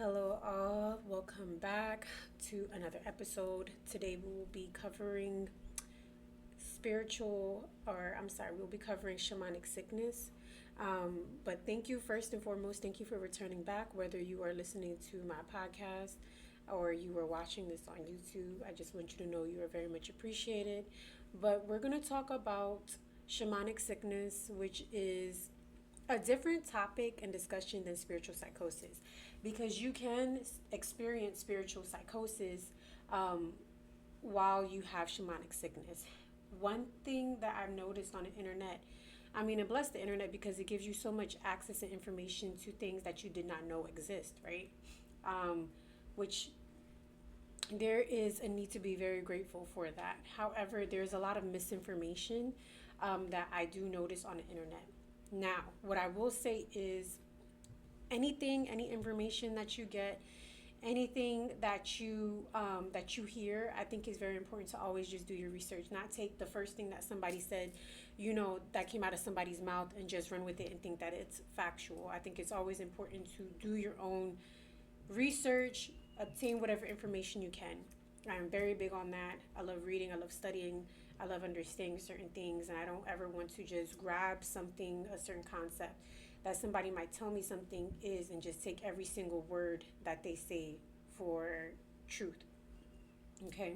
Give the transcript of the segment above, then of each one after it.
Hello, all. Welcome back to another episode. Today we will be covering we'll be covering shamanic sickness. But thank you, first and foremost, thank you for returning back, whether you are listening to my podcast or you are watching this on YouTube. I just want you to know you are very much appreciated. But we're going to talk about shamanic sickness, which is a different topic and discussion than spiritual psychosis, because you can experience spiritual psychosis um, while you have shamanic sickness. One thing that I've noticed on the internet, I mean, and bless the internet because it gives you so much access and information to things that you did not know exist, right? Um, which there is a need to be very grateful for that. However, there's a lot of misinformation that I do notice on the internet. Now, what I will say is any information that you get, anything that you hear, I think is very important to always just do your research, not take the first thing that somebody said, that came out of somebody's mouth and just run with it and think that it's factual. I think it's always important to do your own research, obtain whatever information you can. I'm very big on that. I love reading, I love studying, I love understanding certain things, and I don't ever want to just grab something, a certain concept that somebody might tell me something is, and just take every single word that they say for truth. Okay.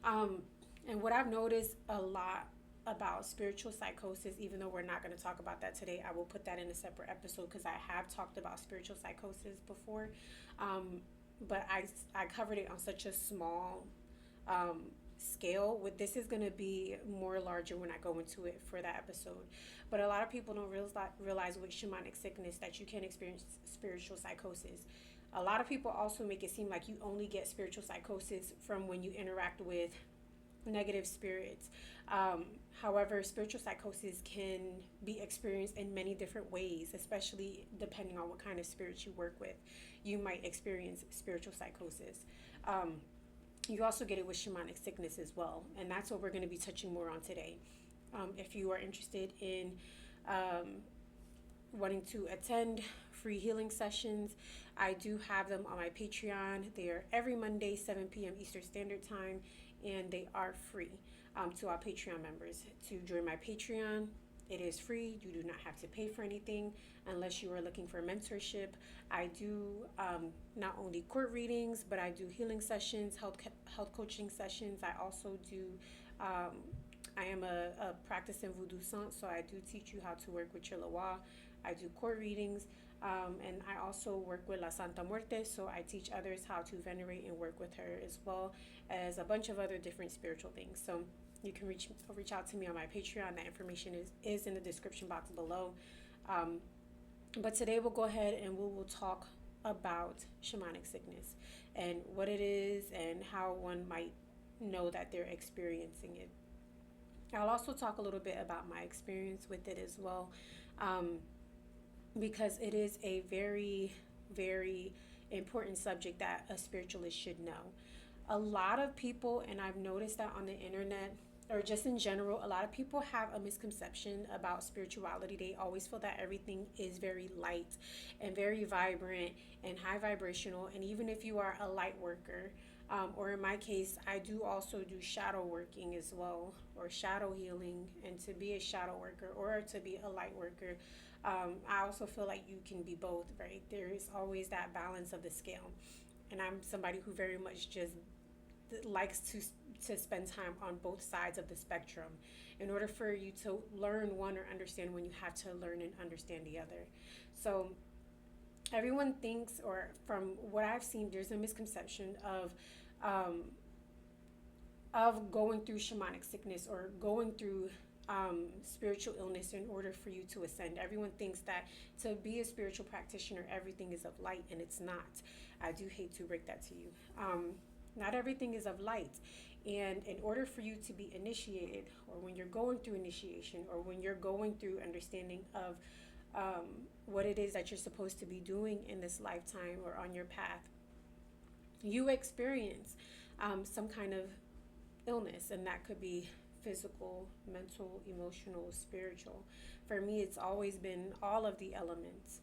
Um, and what I've noticed a lot about spiritual psychosis, even though we're not going to talk about that today, I will put that in a separate episode because I have talked about spiritual psychosis before. But I covered it on such a small um, scale. With this is going to be more larger when I go into it for that episode. But a lot of people don't realize with shamanic sickness that you can experience spiritual psychosis. A lot of people also make it seem like you only get spiritual psychosis from when you interact with negative spirits. Um, However, spiritual psychosis can be experienced in many different ways, especially depending on what kind of spirits you work with. You might experience spiritual psychosis. Um, you also get it with shamanic sickness as well, and that's what we're going to be touching more on today. If you are interested in um, wanting to attend free healing sessions, I do have them on my Patreon. They are every Monday, 7 p.m. Eastern Standard Time, and they are free to our Patreon members. To join my Patreon, it is free. You do not have to pay for anything unless you are looking for mentorship. I do not only court readings, but I do healing sessions, health coaching sessions. I also do. I am a practicing voodoo saint, so I do teach you how to work with your lawa. I do court readings, and I also work with La Santa Muerte, so I teach others how to venerate and work with her, as well as a bunch of other different spiritual things. So you can reach out to me on my Patreon. That information is in the description box below. Um, but today we'll go ahead and we will talk about shamanic sickness and what it is and how one might know that they're experiencing it. I'll also talk a little bit about my experience with it as well, um, because it is a very, very important subject that a spiritualist should know. A lot of people, and I've noticed that on the internet or just in general, a lot of people have a misconception about spirituality. They always feel that everything is very light and very vibrant and high vibrational. And even if you are a light worker, or in my case, I do also do shadow working as well, or shadow healing. And to be a shadow worker or to be a light worker, I also feel like you can be both, right? There is always that balance of the scale. And I'm somebody who very much just likes to spend time on both sides of the spectrum. In order for you to learn one or understand one, you have to learn and understand the other. So everyone thinks, or from what I've seen, there's a misconception um, of going through shamanic sickness or going through spiritual illness in order for you to ascend. Everyone thinks that to be a spiritual practitioner, everything is of light, and it's not. I do hate to break that to you. Not everything is of light. And in order for you to be initiated, or when you're going through initiation, or when you're going through understanding of what it is that you're supposed to be doing in this lifetime or on your path, you experience some kind of illness, and that could be physical, mental, emotional, spiritual. For me, it's always been all of the elements.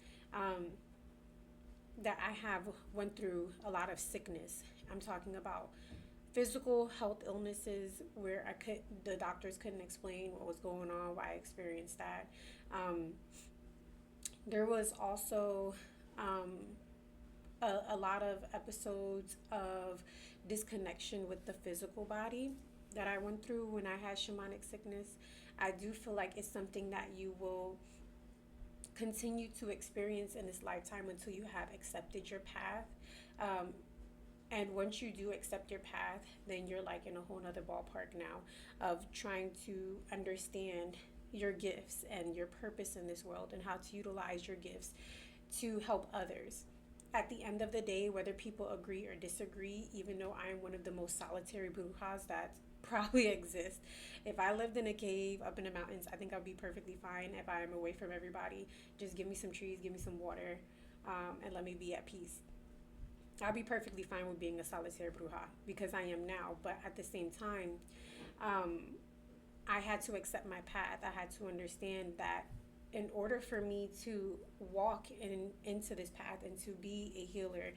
that I have went through a lot of sickness. I'm talking about physical health illnesses where the doctors couldn't explain what was going on, why I experienced that. Um, there was also um, a lot of episodes of disconnection with the physical body that I went through when I had shamanic sickness. I do feel like it's something that you will continue to experience in this lifetime until you have accepted your path. Um, and once you do accept your path, then you're like in a whole nother ballpark now of trying to understand your gifts and your purpose in this world and how to utilize your gifts to help others. At the end of the day, whether people agree or disagree, even though I am one of the most solitary brujas that probably exist, if I lived in a cave up in the mountains, I think I'd be perfectly fine if I am away from everybody. Just give me some trees, give me some water, and let me be at peace. I'll be perfectly fine with being a solitary bruja because I am now. But at the same time, um, I had to accept my path. I had to understand that in order for me to walk into this path and to be a healer,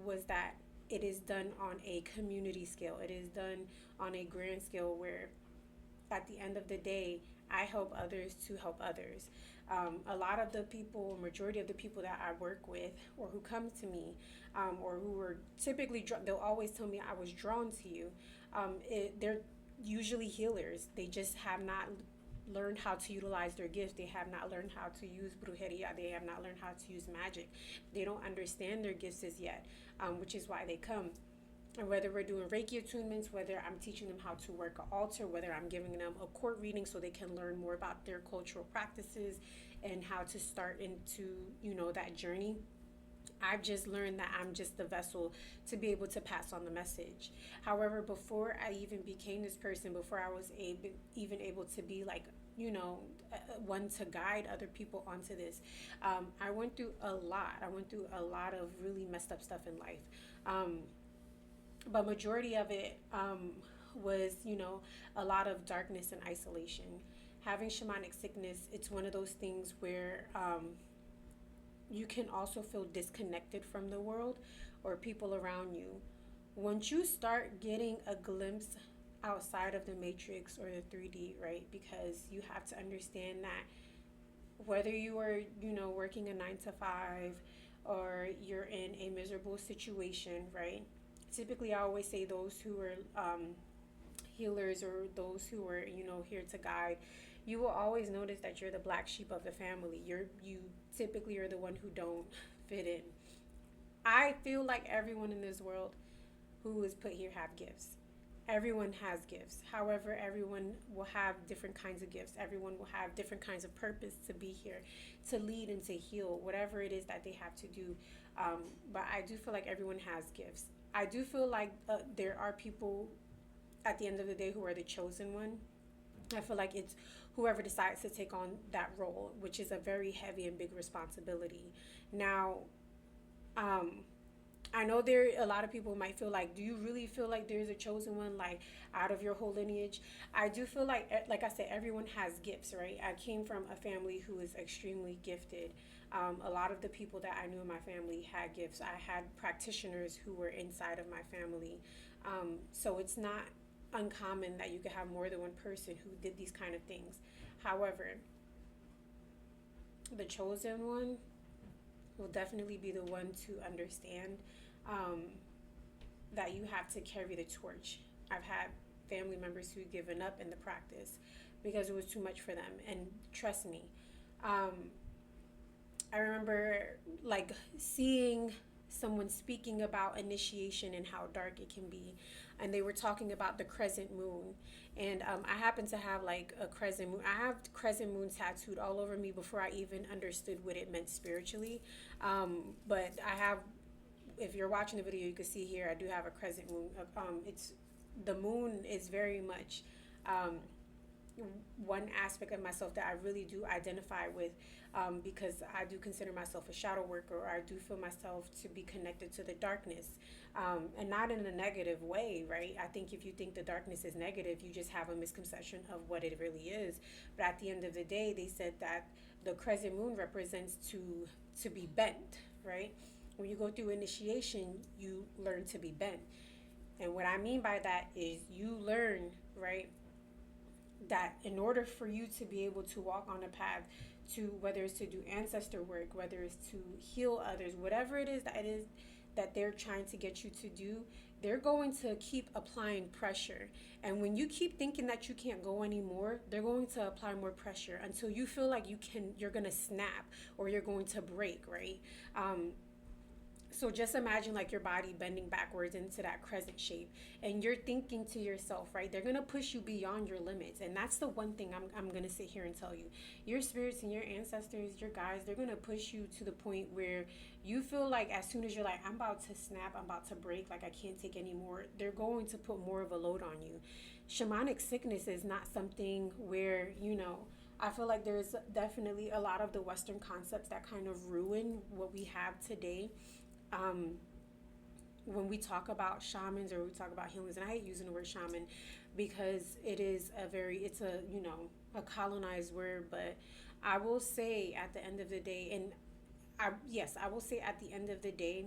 was that it is done on a community scale. It is done on a grand scale where at the end of the day, I help others to help others. A lot of the people, majority of the people that I work with or who come to me, or who are typically, they'll always tell me I was drawn to you. They're usually healers. They just have not learned how to utilize their gifts. They have not learned how to use brujeria. They have not learned how to use magic. They don't understand their gifts as yet, which is why they come. And whether we're doing Reiki attunements, whether I'm teaching them how to work an altar, whether I'm giving them a court reading so they can learn more about their cultural practices and how to start into, that journey. I've just learned that I'm just the vessel to be able to pass on the message. However, before I even became this person, before I was even able to be like, one to guide other people onto this, I went through a lot. I went through a lot of really messed up stuff in life. But majority of it was, a lot of darkness and isolation. Having shamanic sickness, it's one of those things where you can also feel disconnected from the world or people around you. Once you start getting a glimpse outside of the matrix or the 3D, right? Because you have to understand that whether you are, working a 9 to 5 or you're in a miserable situation, right? Typically, I always say those who are healers or those who are, here to guide, you will always notice that you're the black sheep of the family. You typically are the one who don't fit in. I feel like everyone in this world who is put here have gifts. Everyone has gifts. However, everyone will have different kinds of gifts. Everyone will have different kinds of purpose to be here, to lead and to heal, whatever it is that they have to do. But I do feel like everyone has gifts. I do feel like there are people at the end of the day who are the chosen one. I feel like it's whoever decides to take on that role, which is a very heavy and big responsibility. Now, um, I know there a lot of people might feel like, do you really feel like there's a chosen one, like out of your whole lineage? I do feel like I said, everyone has gifts, right? I came from a family who is extremely gifted. A lot of the people that I knew in my family had gifts. I had practitioners who were inside of my family. So it's not uncommon that you could have more than one person who did these kind of things. However, the chosen one will definitely be the one to understand um, that you have to carry the torch. I've had family members who've given up in the practice because it was too much for them. And trust me, um, I remember like seeing someone speaking about initiation and how dark it can be, and they were talking about the crescent moon. And I happen to have like a crescent moon. I have crescent moon tattooed all over me before I even understood what it meant spiritually. But I have, if you're watching the video, you can see here I do have a crescent moon. It's the moon is very much one aspect of myself that I really do identify with, because I do consider myself a shadow worker, or I do feel myself to be connected to the darkness, and not in a negative way, right? I think if you think the darkness is negative, you just have a misconception of what it really is. But at the end of the day, they said that the crescent moon represents to be bent, right? When you go through initiation, you learn to be bent. And what I mean by that is you learn, right, that in order for you to be able to walk on a path to, whether it's to do ancestor work, whether it's to heal others, whatever it is that they're trying to get you to do, they're going to keep applying pressure. And when you keep thinking that you can't go anymore, they're going to apply more pressure until you feel like you're going to snap or you're going to break, right? So just imagine like your body bending backwards into that crescent shape, and you're thinking to yourself, right? They're gonna push you beyond your limits, and that's the one thing I'm gonna sit here and tell you. Your spirits and your ancestors, your guides, they're gonna push you to the point where you feel like as soon as you're like, I'm about to snap, I'm about to break, like I can't take anymore, they're going to put more of a load on you. Shamanic sickness is not something where, I feel like there's definitely a lot of the Western concepts that kind of ruin what we have today. um, when we talk about shamans or we talk about healings, and I hate using the word shaman because it's a, a colonized word, but I will say at the end of the day, I will say at the end of the day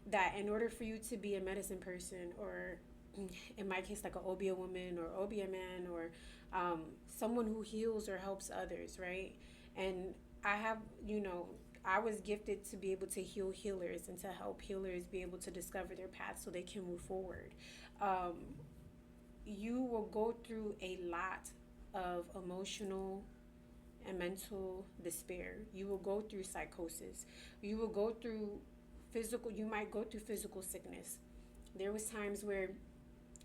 that in order for you to be a medicine person, or in my case, like an Obia woman or Obia man, or someone who heals or helps others, right? And I have, I was gifted to be able to heal healers and to help healers be able to discover their path so they can move forward. Um, you will go through a lot of emotional and mental despair. You will go through psychosis. You will go through you might go through physical sickness. There was times where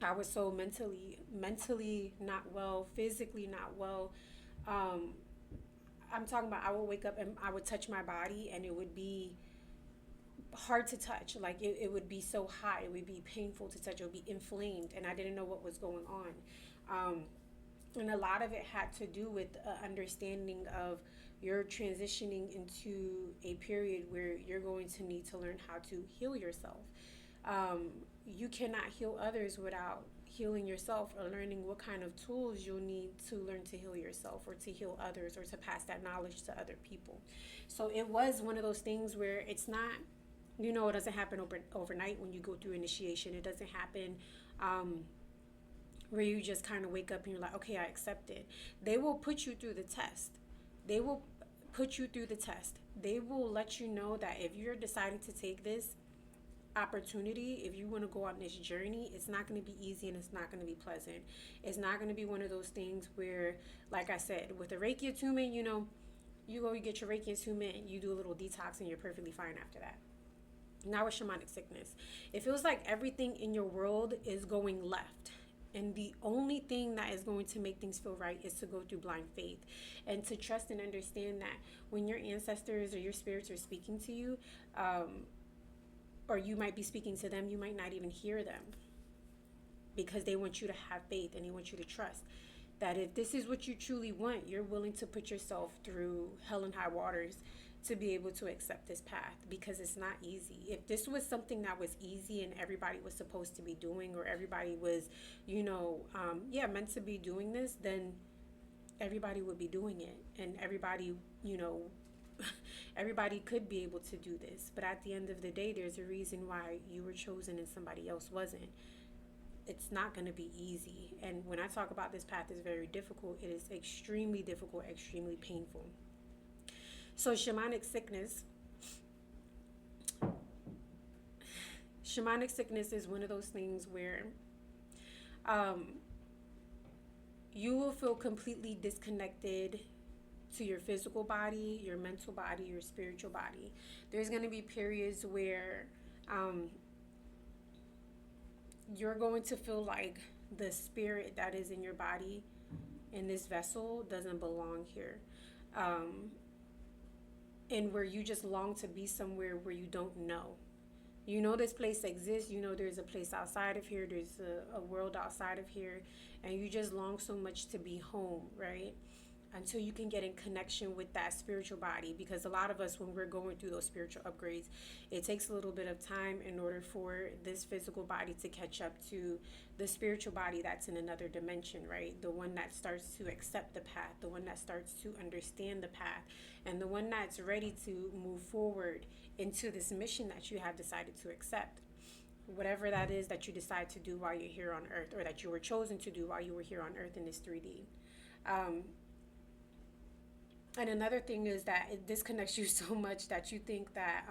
I was so mentally not well, physically not well. Um, I'm talking about I would wake up and I would touch my body and it would be hard to touch. Like it would be so hot, it would be painful to touch, it would be inflamed, and I didn't know what was going on. And a lot of it had to do with understanding of you're transitioning into a period where you're going to need to learn how to heal yourself. Um, you cannot heal others without healing yourself or learning what kind of tools you'll need to learn to heal yourself or to heal others or to pass that knowledge to other people. So it was one of those things where it's not, it doesn't happen overnight when you go through initiation. It doesn't happen where you just kind of wake up and you're like, okay, I accept it. They will put you through the test. They will put you through the test. They will let you know that if you're deciding to take this opportunity, if you want to go on this journey, it's not going to be easy and it's not going to be pleasant. It's not going to be one of those things where, like I said, with a Reiki attunement, you go, you get your Reiki attunement, you do a little detox and you're perfectly fine after that. Now with shamanic sickness, it feels like everything in your world is going left. And the only thing that is going to make things feel right is to go through blind faith and to trust and understand that when your ancestors or your spirits are speaking to you, or you might be speaking to them, you might not even hear them because they want you to have faith and they want you to trust that if this is what you truly want, you're willing to put yourself through hell and high waters to be able to accept this path, because it's not easy. If this was something that was easy and everybody was supposed to be doing, or everybody was, meant to be doing this, then everybody would be doing it, and everybody, everybody could be able to do this. But at the end of the day, there's a reason why you were chosen and somebody else wasn't. It's not going to be easy. And when I talk about this path is very difficult, it is extremely difficult, extremely painful. So shamanic sickness is one of those things where you will feel completely disconnected to your physical body, your mental body, your spiritual body. There's going to be periods where you're going to feel like the spirit that is in your body, in this vessel, doesn't belong here. And where you just long to be somewhere where you don't know. You know this place exists. You know there's a place outside of here. There's a world outside of here. And you just long so much to be home, right? until you can get in connection with that spiritual body. Because a lot of us, when we're going through those spiritual upgrades, it takes a little bit of time in order for this physical body to catch up to the spiritual body that's in another dimension, right? The one that starts to accept the path, the one that starts to understand the path, and the one that's ready to move forward into this mission that you have decided to accept. Whatever that is that you decide to do while you're here on earth, or that you were chosen to do while you were here on earth in this 3D. And another thing is that it disconnects you so much that you think that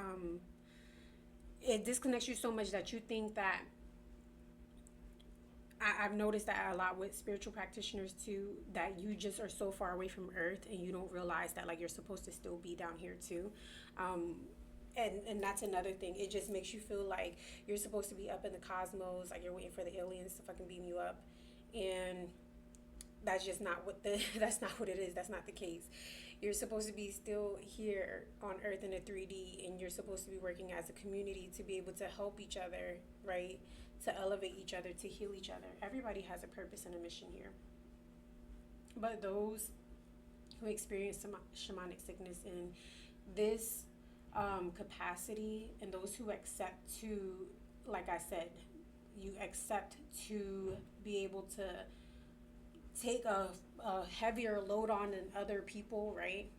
I've noticed that a lot with spiritual practitioners too, that you just are so far away from earth and you don't realize that like you're supposed to still be down here too. And that's another thing. It just makes you feel like you're supposed to be up in the cosmos, like you're waiting for the aliens to fucking beam you up. And that's just not what that's not what it is. That's not the case. You're supposed to be still here on earth in a 3D, and you're supposed to be working as a community to be able to help each other, right? To elevate each other, to heal each other. Everybody has a purpose and a mission here. But those who experience some shamanic sickness in this capacity, and those who accept to, like I said, you accept to be able to take a heavier load on than other people, right?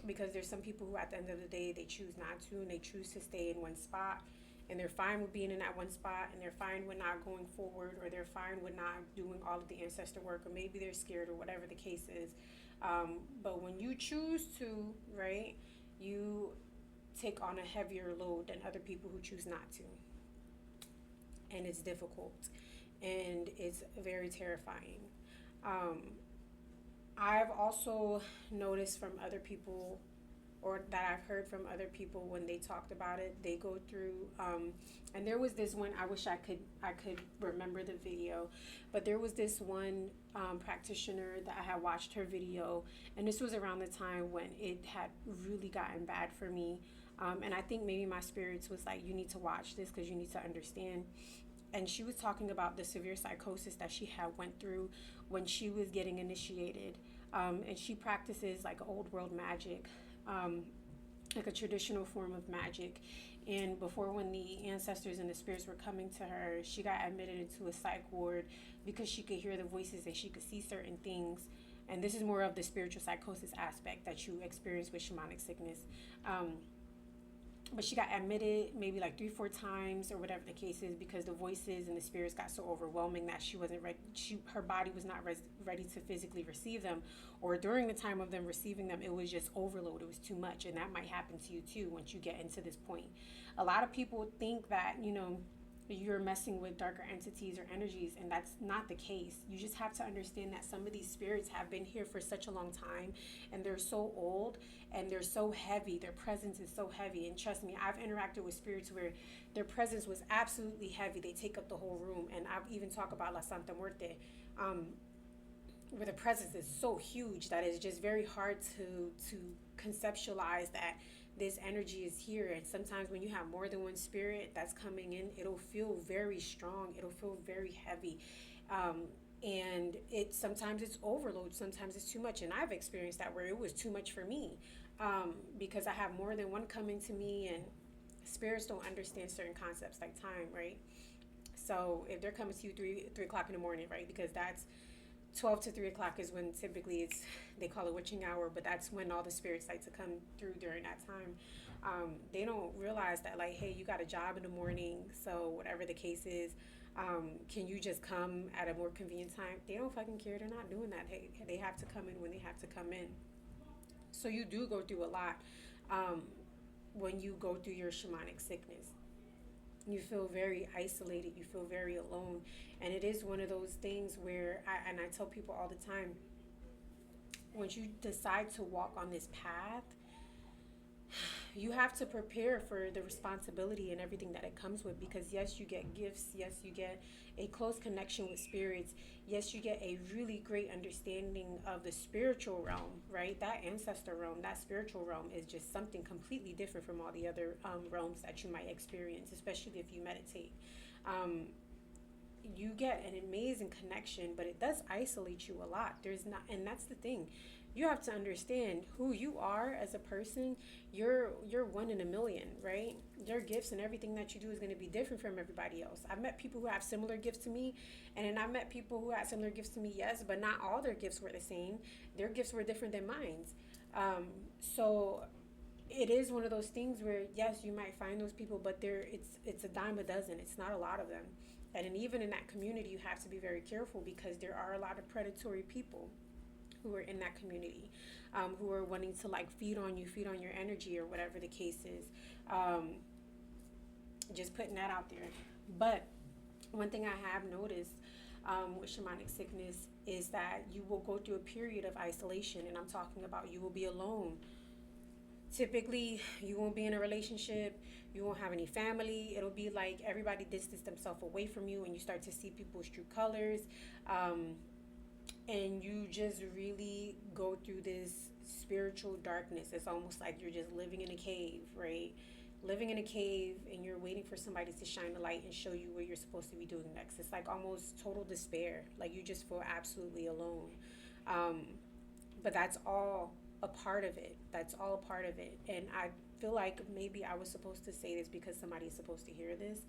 Because there's some people who at the end of the day, they choose not to, and they choose to stay in one spot, and they're fine with being in that one spot, and they're fine with not going forward, or they're fine with not doing all of the ancestor work, or maybe they're scared, or whatever the case is. But when you choose to, right, you take on a heavier load than other people who choose not to. And it's difficult, and it's very terrifying. I've also noticed from other people, or that I've heard from other people when they talked about it, they go through, and there was this one, I wish I could remember the video, but there was this one practitioner that I had watched her video, and this was around the time when it had really gotten bad for me, and I think maybe my spirits was like, you need to watch this because you need to understand. And she was talking about the severe psychosis that she had went through when she was getting initiated. And she practices like old world magic, like a traditional form of magic. And before, when the ancestors and the spirits were coming to her, she got admitted into a psych ward because she could hear the voices and she could see certain things. And this is more of the spiritual psychosis aspect that you experience with shamanic sickness. But she got admitted maybe like 3-4 times or whatever the case is, because the voices and the spirits got so overwhelming that she wasn't ready. Her body was not ready to physically receive them, or during the time of them receiving them, it was just overload. It was too much, and that might happen to you too once you get into this point. A lot of people think that, you know, you're messing with darker entities or energies, and that's not the case. You just have to understand that some of these spirits have been here for such a long time, and they're so old, and they're so heavy. Their presence is so heavy, and trust me, I've interacted with spirits where their presence was absolutely heavy. They take up the whole room, and I've even talked about La Santa Muerte, where the presence is so huge that it's just very hard to conceptualize that this energy is here. And sometimes when you have more than one spirit that's coming in, it'll feel very strong, it'll feel very heavy, and sometimes it's overload, sometimes it's too much. And I've experienced that where it was too much for me, because I have more than one coming to me, and spirits don't understand certain concepts like time, right? So if they're coming to you 3 o'clock in the morning, right, because that's 12 to 3 o'clock is when typically they call it witching hour, but that's when all the spirits like to come through during that time. They don't realize that, like, hey, you got a job in the morning, so whatever the case is, can you just come at a more convenient time? They don't fucking care. They're not doing that. They have to come in when they have to come in. So you do go through a lot when you go through your shamanic sickness. You feel very isolated, you feel very alone, and it is one of those things where I tell people all the time, once you decide to walk on this path, you have to prepare for the responsibility and everything that it comes with, because yes, you get gifts, yes, you get a close connection with spirits, yes, you get a really great understanding of the spiritual realm, right? That ancestor realm, that spiritual realm is just something completely different from all the other realms that you might experience, especially if you meditate. you get an amazing connection, but it does isolate you a lot. There's not, and that's the thing. You have to understand who you are as a person. You're one in a million, right? Your gifts and everything that you do is going to be different from everybody else. I've met people who have similar gifts to me, and then I've met people who had similar gifts to me, yes, but not all their gifts were the same. Their gifts were different than mine. So it is one of those things where yes, you might find those people, but it's a dime a dozen. It's not a lot of them. And then even in that community, you have to be very careful because there are a lot of predatory people who are in that community, who are wanting to like feed on you, feed on your energy, or whatever the case is. Um, just putting that out there. But one thing I have noticed with shamanic sickness is that you will go through a period of isolation, and I'm talking about you will be alone. Typically, you won't be in a relationship, you won't have any family. It'll be like everybody distance themselves away from you, and you start to see people's true colors. Um, and you just really go through this spiritual darkness. It's almost like you're just living in a cave, right? Living in a cave, and you're waiting for somebody to shine the light and show you what you're supposed to be doing next. It's like almost total despair. Like you just feel absolutely alone. Um, but that's all a part of it. That's all a part of it. And I feel like maybe I was supposed to say this because somebody is supposed to hear this,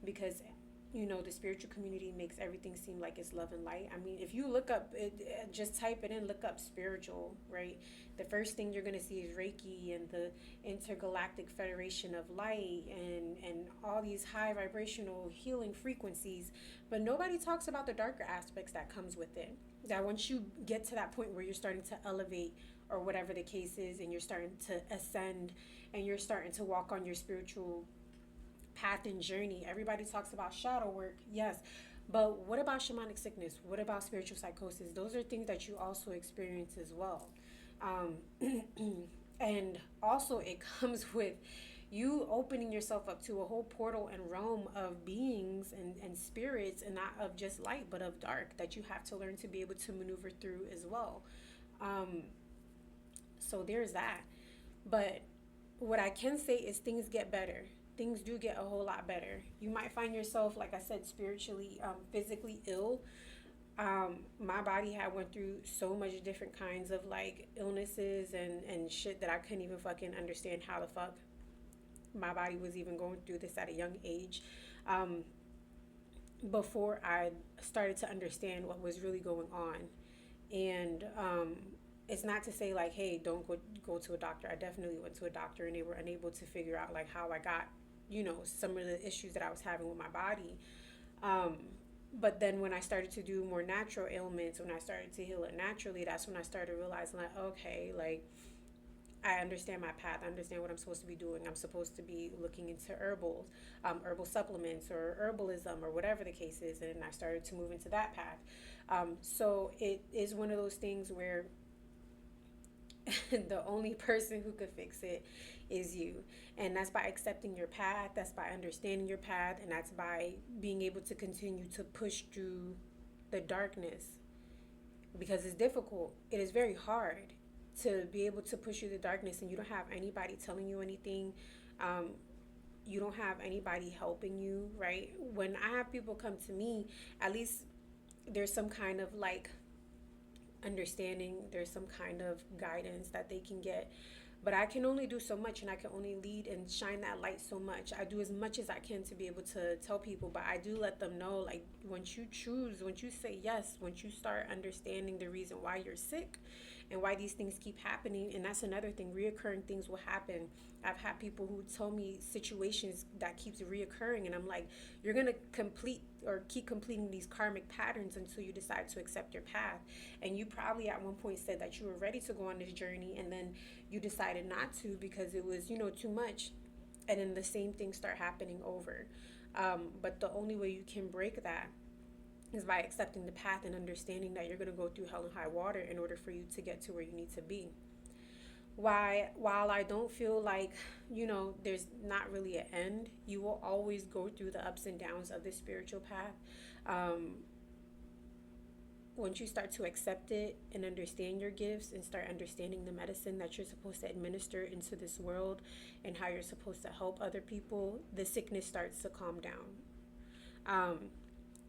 because the spiritual community makes everything seem like it's love and light. I mean, if you look up it, just type it in, look up spiritual, right? The first thing you're going to see is Reiki and the Intergalactic Federation of Light, and all these high vibrational healing frequencies, but nobody talks about the darker aspects that comes with it. That once you get to that point where you're starting to elevate, or whatever the case is, and you're starting to ascend, and you're starting to walk on your spiritual path and journey. Everybody talks about shadow work, yes, but what about shamanic sickness? What about spiritual psychosis? Those are things that you also experience as well. Um, and also, it comes with you opening yourself up to a whole portal and realm of beings and spirits, and not of just light, but of dark, that you have to learn to be able to maneuver through as well. Um, so there's that. But what I can say is things get better. Things do get a whole lot better. You might find yourself, like I said, spiritually, physically ill. My body had went through so much different kinds of like illnesses and shit that I couldn't even fucking understand how the fuck my body was even going through this at a young age. Um, before I started to understand what was really going on. And it's not to say like, hey, don't go to a doctor. I definitely went to a doctor, and they were unable to figure out like how I got, some of the issues that I was having with my body. Um, but then when I started to do more natural ailments, when I started to heal it naturally, that's when I started realizing like, okay, like I understand my path. I understand what I'm supposed to be doing. I'm supposed to be looking into herbal supplements, or herbalism, or whatever the case is. And I started to move into that path. So it is one of those things where the only person who could fix it is you. And that's by accepting your path, that's by understanding your path, and that's by being able to continue to push through the darkness, because it's difficult. It is very hard to be able to push through the darkness, and you don't have anybody telling you anything. Um, you don't have anybody helping you, right? When I have people come to me, at least there's some kind of like understanding, there's some kind of guidance that they can get. But I can only do so much, and I can only lead and shine that light so much. I do as much as I can to be able to tell people, but I do let them know, like, once you choose, once you say yes, once you start understanding the reason why you're sick and why these things keep happening. And that's another thing, reoccurring things will happen. I've had people who tell me situations that keeps reoccurring, and I'm like, you're gonna complete or keep completing these karmic patterns until you decide to accept your path. And you probably at one point said that you were ready to go on this journey, and then you decided not to because it was, too much. And then the same things start happening over. But the only way you can break that is by accepting the path and understanding that you're going to go through hell and high water in order for you to get to where you need to be. While I don't feel like, there's not really an end, you will always go through the ups and downs of this spiritual path. Once you start to accept it and understand your gifts and start understanding the medicine that you're supposed to administer into this world and how you're supposed to help other people, the sickness starts to calm down. Um,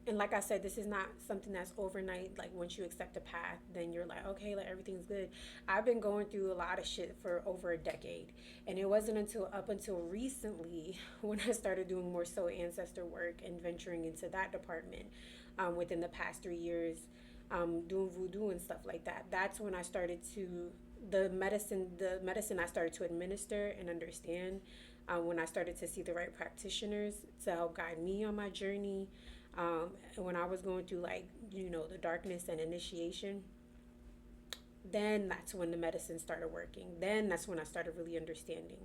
And like I said, this is not something that's overnight. Like once you accept a path, then you're like, okay, like everything's good. I've been going through a lot of shit for over a decade. And it wasn't until up until recently when I started doing more so ancestor work and venturing into that department within the past 3 years, doing voodoo and stuff like that. That's when I started to the medicine I started to administer and understand, when I started to see the right practitioners to help guide me on my journey, when I was going through, like, the darkness and initiation. Then that's when the medicine started working. Then that's when I started really understanding.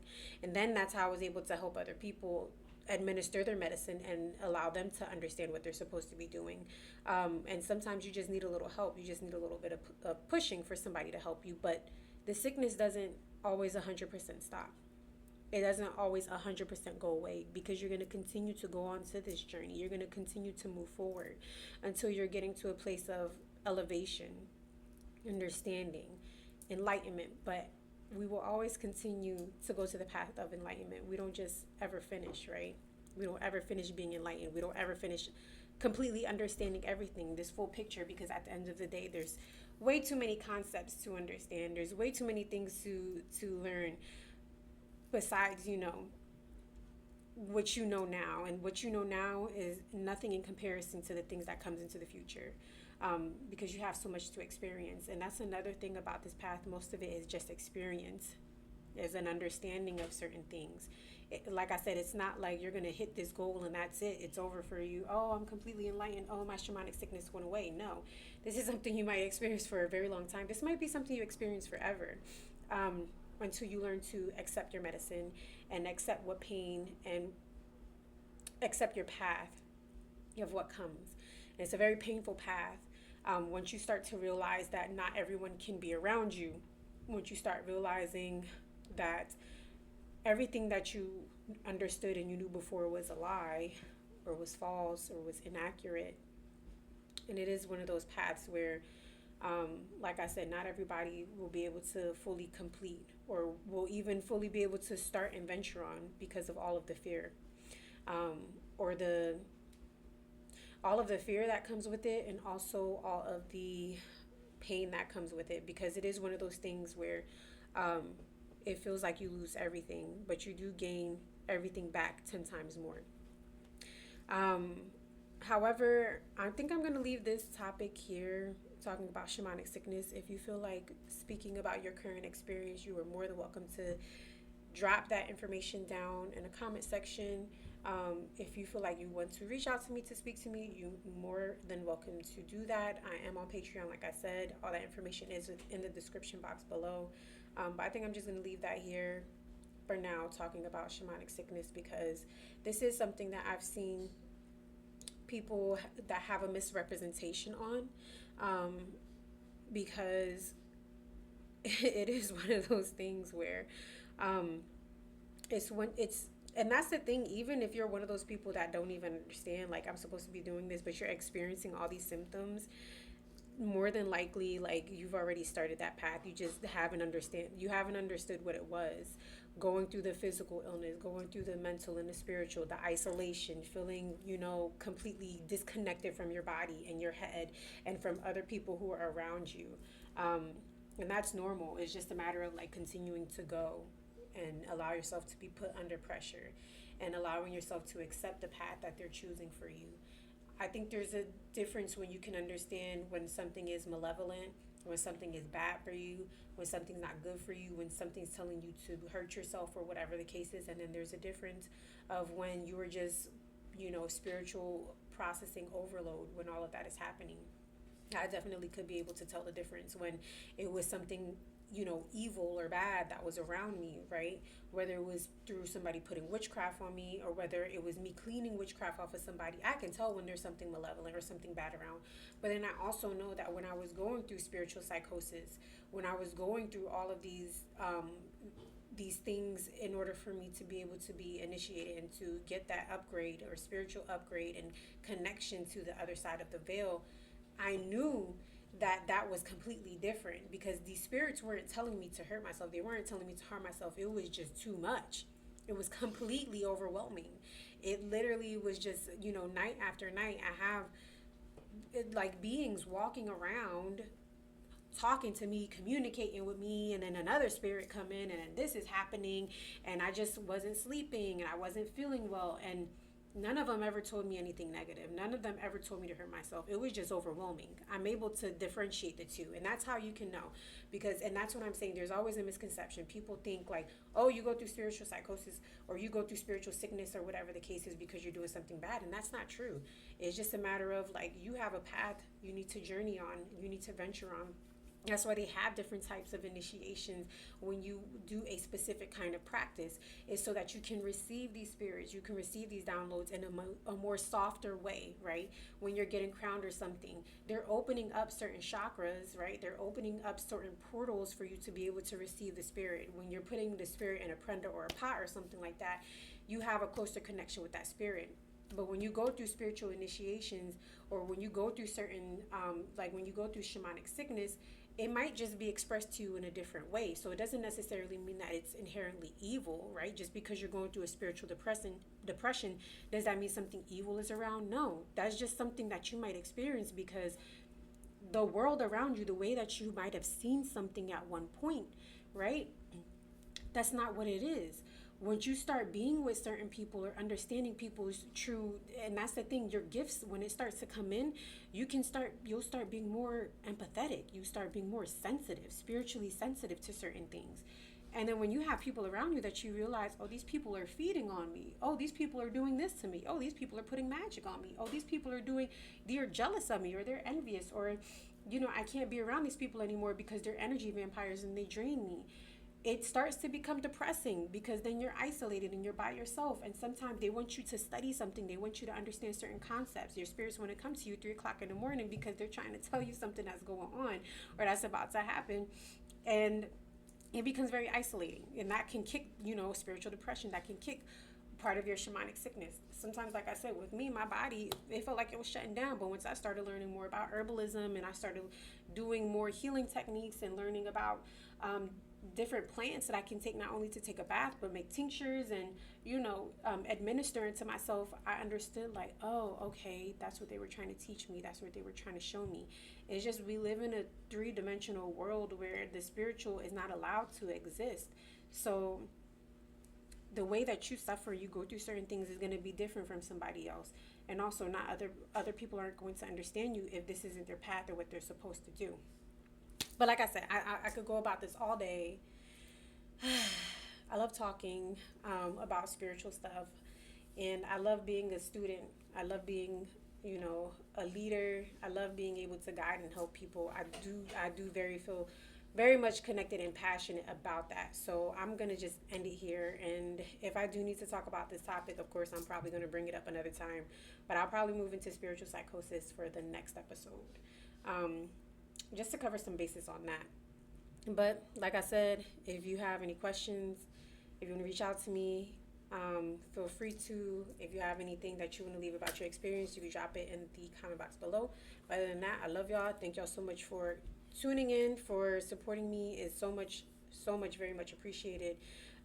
And then that's how I was able to help other people administer their medicine and allow them to understand what they're supposed to be doing. And sometimes you just need a little help. You just need a little bit of pushing for somebody to help you. But the sickness doesn't always 100% stop. It doesn't always 100% go away, because you're going to continue to go on to this journey. You're going to continue to move forward until you're getting to a place of elevation, understanding, enlightenment. But we will always continue to go to the path of enlightenment. We don't just ever finish, right? We don't ever finish being enlightened. We don't ever finish completely understanding everything, this full picture, because at the end of the day, there's way too many concepts to understand. There's way too many things to learn besides, what you know now. And what you know now is nothing in comparison to the things that comes into the future, because you have so much to experience. And that's another thing about this path. Most of it is just experience, is an understanding of certain things. Like I said, it's not like you're going to hit this goal and that's it. It's over for you. Oh, I'm completely enlightened. Oh, my shamanic sickness went away. No, this is something you might experience for a very long time. This might be something you experience forever. Until you learn to accept your medicine and accept what pain, and accept your path of what comes. And it's a very painful path. Once you start to realize that not everyone can be around you, once you start realizing that everything that you understood and you knew before was a lie, or was false, or was inaccurate. And it is one of those paths where, like I said, not everybody will be able to fully complete, or will even fully be able to start and venture on, because of all of the fear, or all of the fear that comes with it, and also all of the pain that comes with it, because it is one of those things where, it feels like you lose everything, but you do gain everything back 10 times more. However, I think I'm going to leave this topic here, talking about shamanic sickness. If you feel like speaking about your current experience, you are more than welcome to drop that information down in the comment section. If you feel like you want to reach out to me to speak to me, you're more than welcome to do that. I am on Patreon, like I said. All that information is in the description box below. But I think I'm just going to leave that here for now, talking about shamanic sickness, because this is something that I've seen people that have a misrepresentation on, because it is one of those things where, and that's the thing. Even if you're one of those people that don't even understand, like, I'm supposed to be doing this, but you're experiencing all these symptoms, more than likely, like, you've already started that path. You haven't understood what it was, going through the physical illness, going through the mental and the spiritual, the isolation, feeling, completely disconnected from your body and your head, and from other people who are around you. And that's normal. It's just a matter of, like, continuing to go and allow yourself to be put under pressure, and allowing yourself to accept the path that they're choosing for you. I think there's a difference when you can understand when something is malevolent, when something is bad for you, when something's not good for you, when something's telling you to hurt yourself, or whatever the case is. And then there's a difference of when you are just, spiritual processing overload, when all of that is happening. I definitely could be able to tell the difference when it was something, evil or bad that was around me, right? Whether it was through somebody putting witchcraft on me, or whether it was me cleaning witchcraft off of somebody. I can tell when there's something malevolent or something bad around. But then I also know that when I was going through spiritual psychosis, when I was going through all of these things in order for me to be able to be initiated and to get that upgrade, or spiritual upgrade, and connection to the other side of the veil, I knew that was completely different, because these spirits weren't telling me to hurt myself. They weren't telling me to harm myself. It was just too much. It was completely overwhelming. It literally was just, night after night, I have like beings walking around talking to me, communicating with me, and then another spirit come in, and then this is happening, and I just wasn't sleeping, and I wasn't feeling well, and none of them ever told me anything negative. None of them ever told me to hurt myself. It was just overwhelming. I'm able to differentiate the two, and that's how you can know, because, and that's what I'm saying. There's always a misconception. People think like, oh, you go through spiritual psychosis, or you go through spiritual sickness, or whatever the case is, because you're doing something bad, and that's not true. It's just a matter of like, you have a path you need to journey on, you need to venture on. That's why they have different types of initiations when you do a specific kind of practice, is so that you can receive these spirits, you can receive these downloads in a more softer way, right? When you're getting crowned or something, they're opening up certain chakras, right? They're opening up certain portals for you to be able to receive the spirit. When you're putting the spirit in a prenda or a pot or something like that, you have a closer connection with that spirit. But when you go through spiritual initiations, or when you go through certain, like when you go through shamanic sickness, it might just be expressed to you in a different way. So it doesn't necessarily mean that it's inherently evil, right? Just because you're going through a spiritual depression, does that mean something evil is around? No, that's just something that you might experience because the world around you, the way that you might have seen something at one point, right? That's not what it is. Once you start being with certain people or understanding people's true, and that's the thing, your gifts, when it starts to come in, you'll start being more empathetic. You start being more sensitive, spiritually sensitive to certain things. And then when you have people around you that you realize, oh, these people are feeding on me. Oh, these people are doing this to me. Oh, these people are putting magic on me. Oh, these people they're jealous of me, or they're envious, or, I can't be around these people anymore because they're energy vampires and they drain me. It starts to become depressing because then you're isolated and you're by yourself. And sometimes they want you to study something. They want you to understand certain concepts. Your spirits want to come to you 3 o'clock in the morning because they're trying to tell you something that's going on or that's about to happen. And it becomes very isolating. And that can kick, spiritual depression. That can kick part of your shamanic sickness. Sometimes, like I said, with me, my body, it felt like it was shutting down. But once I started learning more about herbalism and I started doing more healing techniques and learning about different plants that I can take, not only to take a bath, but make tinctures and, administer into myself, I understood like, oh, okay, that's what they were trying to teach me. That's what they were trying to show me. It's just, we live in a 3-dimensional world where the spiritual is not allowed to exist. So the way that you suffer, you go through certain things is going to be different from somebody else. And also not other people aren't going to understand you if this isn't their path or what they're supposed to do. But like I said, I could go about this all day. I love talking about spiritual stuff. And I love being a student. I love being, a leader. I love being able to guide and help people. I do feel very much connected and passionate about that. So I'm going to just end it here. And if I do need to talk about this topic, of course, I'm probably going to bring it up another time. But I'll probably move into spiritual psychosis for the next episode. Just to cover some basis on that. But like I said, if you have any questions, if you want to reach out to me, feel free to. If you have anything that you want to leave about your experience, you can drop it in the comment box below. But other than that, I love y'all. Thank y'all so much for tuning in, for supporting me. It's so much, very much appreciated.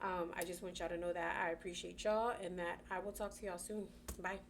I just want y'all to know that I appreciate y'all and that I will talk to y'all soon. Bye.